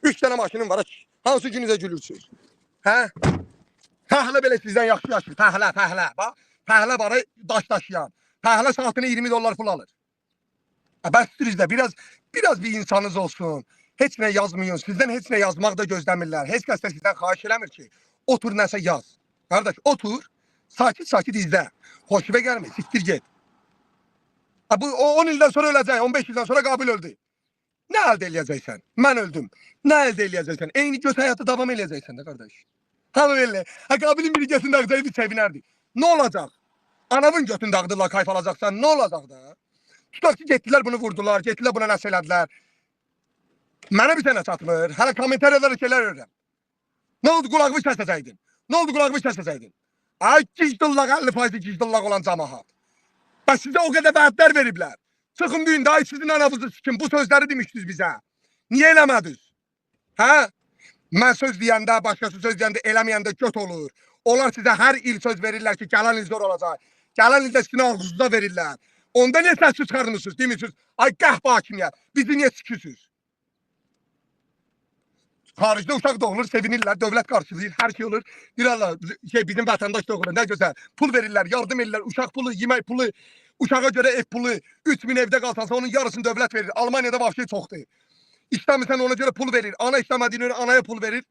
3 tane maşının var. Hansı gününüzə gülürsünüz? Hə? Fəhlə belə sizdən yaxşı yaşır. Fəhlə. Bax, fəhlə barı daş daşıyan. Fəhlə saatına 20 dollar pul alır. Bəsdiriz də biraz bir insanınız olsun. Heç nə yazmayın. Sizdən heç nə yazmaq da gözləmirlər. Heç kəs də sizdən xahiş eləmir ki, otur nəsə yaz. Qardaş, otur, sakit izlə. Xoşuna gəlmir, siktir get. Bu 10 ildən sonra öləcək, 15 ildən sonra Qabil öldü. Nə əldə eləyəcəksən? Mən öldüm. Nə əldə eləyəcəksən? Eyni göt həyatı davam eləyəcəksən də qardaş. Hamı belə. Qabilin biri götünü dağıdayı bir sevinərdi. Nə olacaq? Anavın götünü dağıdırlar, kayf alacaqsan. Nə olacaq da? Tutaq ki, getdilər bunu vurdular, getdilər buna nəsə elədilər. Mənə bir tənə çatmır. Hələ kommentariyalarda şeylər öyrəm. Nə oldu, qulağımı kəsəcəydin? Nə oldu, qulağımı kəsəcəydin? Ay, gicdillaq, 50% gicdillaq olan camahat. Bəs sizə o qədər vədlər veriblər. Çıxın büyün, ay sizin anavızı sikin. Bu sözləri demişdiniz bizə. Niyə eləmədiniz? Hə? Mən söz deyəndə, başqası söz deyəndə eləməyəndə göt olur. Onlar sizə hər il söz verirlər ki, gələn il zor olacaq. Gələn ildə sizin ağzınızda verirlər. Onda niyə səs çıxarmısınız, demirsiniz? Ay, qəhbə hakimiyyət, bizi niyə sikirsiniz? Xaricdə uşaq doğulur, sevinirlər, dövlət qarşılayır, hər şey olur. Deyirlər, bizim vətəndaş doğulur, nə gözəl. Pul verirlər, yardım edirlər, uşaq pulu, yemək pulu, uşağa görə ev pulu, 3000 evdə qalsansa onun yarısını dövlət verir. Almaniyada vahşi çoxdur. İstəmirsən ona görə pul verir. Ana istəmədiyinə anaya pul verir.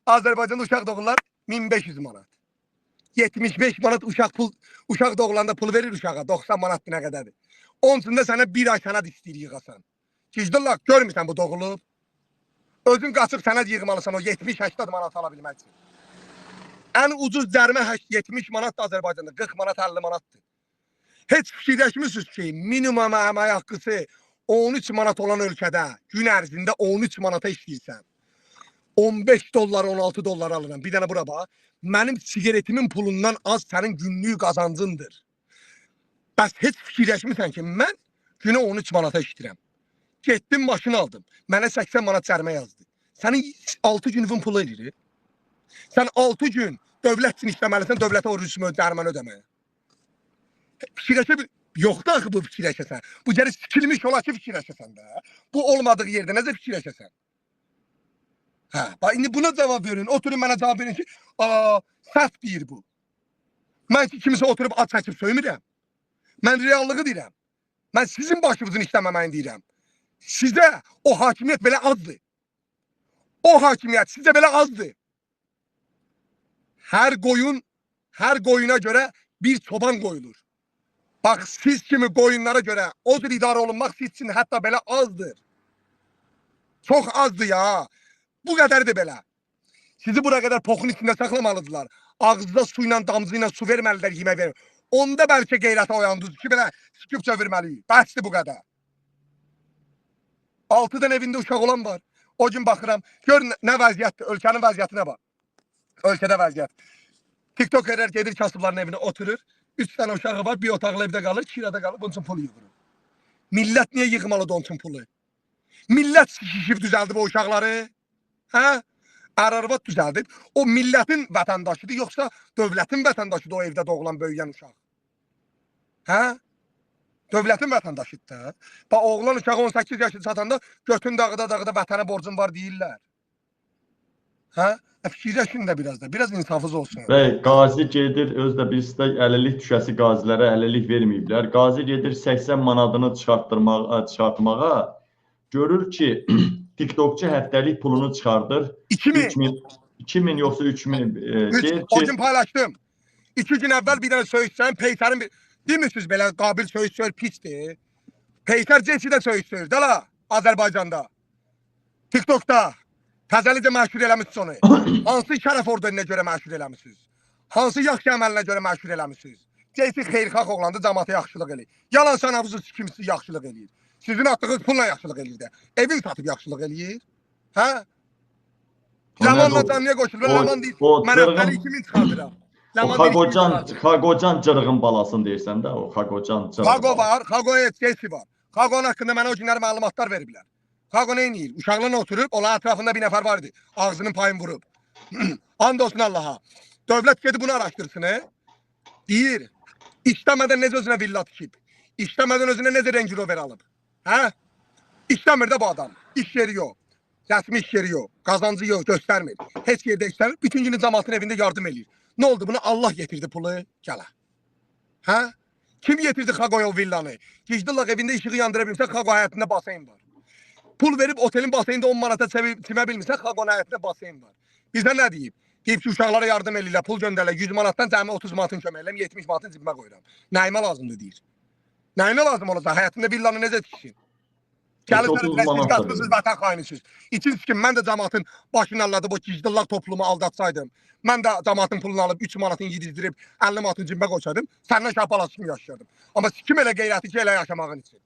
Azərbaycanda uşaq doğurlar 1500 manat. 75 manat uşaq doğulanda pul verir uşağa. 90 manat nə qədərdir. Onun üçün də sənə bir ay sənəd istəyir yığasan. Gicdillaq, görmürsən bu doğulub. Özün qaçıb sənəd yığmalısan o 70-80 manat ala bilmək üçün. Ən ucuz cərimə 70 manat da Azərbaycanda, 40 manat, 50 manatdır. Heç fikirləşmirsiniz ki, minimum əmək haqqısı 13 manat olan ölkədə gün ərzində 13 manata işləyirsən. 15 dollar, 16 dollar alıram. Bir dənə bura bax. Mənim sigaretimin pulundan az sənin günlük qazancındır. Bəs heç fikirləşmirsən ki, mən günə 13 manata işləyirəm. Getdim, maşın aldım. Mənə 80 manat cərimə yazdı. Sənin 6 günün pulu edir. Sən 6 gün dövlət üçün işləməlisən, dövlətə o rüsumü cəriməni ödəməyə. Fikirləşə yoxdur axı bu fikirləşəsən. Bu gəri sikilmiş ola ki fikirləşəsən də. Bu olmadığı yerdə necə fikirləşəsən? Hə, bax indi buna cavab verin. Oturun mənə cavab verin ki, səhv deyir bu. Mən ki kimisə oturub at çəkib söymürəm. Mən reallığı deyirəm. Mən sizin başınızın işləməməyini deyirəm. Sizə o hakimiyyət belə azdır. O hakimiyyət sizə belə azdır. Hər qoyuna görə bir çoban qoyulur. Bax, siz kimi qoyunlara görə o cür idarə olunmaq siz üçün hətta belə azdır. Çox azdır ya. Bu qədər də belə. Sizi bura qədər poxun içində saxlamalıdırlar. Ağzınıza suyla, damcıyla su verməlidirlər, yemək verir. Onda bəlkə qeyrətə oyandınız ki, belə sikib çevirməliyik. Bəsdir bu qədər. 6 dənə evində uşaq olan var. O gün baxıram. Gör nə vəziyyətdir. Ölkənin vəziyyətinə bax. Ölkədə vəziyyət. TikTokerlər gedir kasıbların evinə oturur. 3 dənə uşağı var. Bir otaqlı evdə qalır. Kirada qalır. Bunun üçün pul yığılır. Millət niyə yığmalıdır onun üçün pulu? Millət şişib düzəldib o uşaqları. Hə? Ər-arvad düzəldib. O millətin vətəndaşıdır, yoxsa dövlətin vətəndaşıdır o evdə doğulan, böyüyən uşaq? Hə? Dövlətin vətəndaşıdır da. Bax, oğlan uşağı 18 yaşı çatanda götün dağıda vətənə borcun var deyirlər. Hə? Fikirləşin də biraz da. Biraz insafınız olsun. Və qazi gedir, özdə bizdə əlillik düşəsi qazilərə əlillik verməyiblər. Qazi gedir 80 manatını çıxartmağa görür ki, TikTokçu həftəlik pulunu çıxardır. 2000 yoxsa 3000 deyir ki... O gün paylaşdım. 2 gün əvvəl bir dənə söyüşsən, Peytərin bir... Demişsiniz belə Qabil söyüş pisdir. Peytər Cesidə söyüş da la, Azərbaycanda. TikTokda. Təzəlicə məşhur eləmişsiniz onu. Hansı şərəf orderinə görə məşhur eləmişsiniz? Hansı yaxşı əməlinə görə məşhur eləmişsiniz? Cesi xeyirxalq oğlandı, cəmaata yaxşılıq eləyir. Yalan sanavızı kimisi yaxşılıq eləyir. Sizin atdığınız pulla yaxşılıq eləyir də. Evin satıb yaxşılıq eləyir. Hə? Lamanla canlıya qoşulur. Laman deyir, mən əvvəli 2000 çıxardıram. Xaqocan cırığın balasını deyirsən də, o Xaqocan cırığın. Xaqo var, Xaqoya Cesi var. Xaqonun haqqında mənə o günlər məlumatlar veriblər. Xaqo nə eləyir? Uşaqlarla oturub, onun ətrafında bir nəfər vardı. Ağzının payını vurub. And olsun Allaha. Dövlət gedib bunu araşdırsın. Deyir, işləmədən necə özünə villa tikib? İşləmədən özünə necə Range Rover alıb? Hə? İşləmir də bu adam. İş yeri yox. Rəsmi iş yeri yox, qazancı yox, göstərmir. Heç yerdə işləmir, bütün günü cəmaatın evində yardım eləyir. Nə oldu bunu? Allah getirdi pulu, gələ. Hə? Kim getirdi Xaqoya o villanı? Gicdillaq evində işığı yandıra bilmirsən, Xaqo həyətində baseyn var. Pul verib otelin baseyində 10 manata çimə bilmirsən, Xaqo'nun həyətində baseyn var. Bizə nə deyib? Deyib ki, uşaqlara yardım eləyirlər, pul göndərlər, 100 manatdan cəmi 30 manatın kömək eləm, 70 manatın cibimə qoyuram. Nəyimə lazımdır deyir. Nəyimə lazım olacaq? Həyətində villanı necə tiksin? Gəlirsiniz, qatmısınız, vətən xainisiz. İkincisi ki, mən də cəmaatın başını əllədi, bu gicdillaq toplumu aldatsaydım, mən də cəmaatın pulunu alıb 3 manatını yedizdirib 50 manatın cibimə qoysaydım, səndən şapalas kimi yaşayardım. Amma kim elə qeyrəti ki, elə yaşamağın için.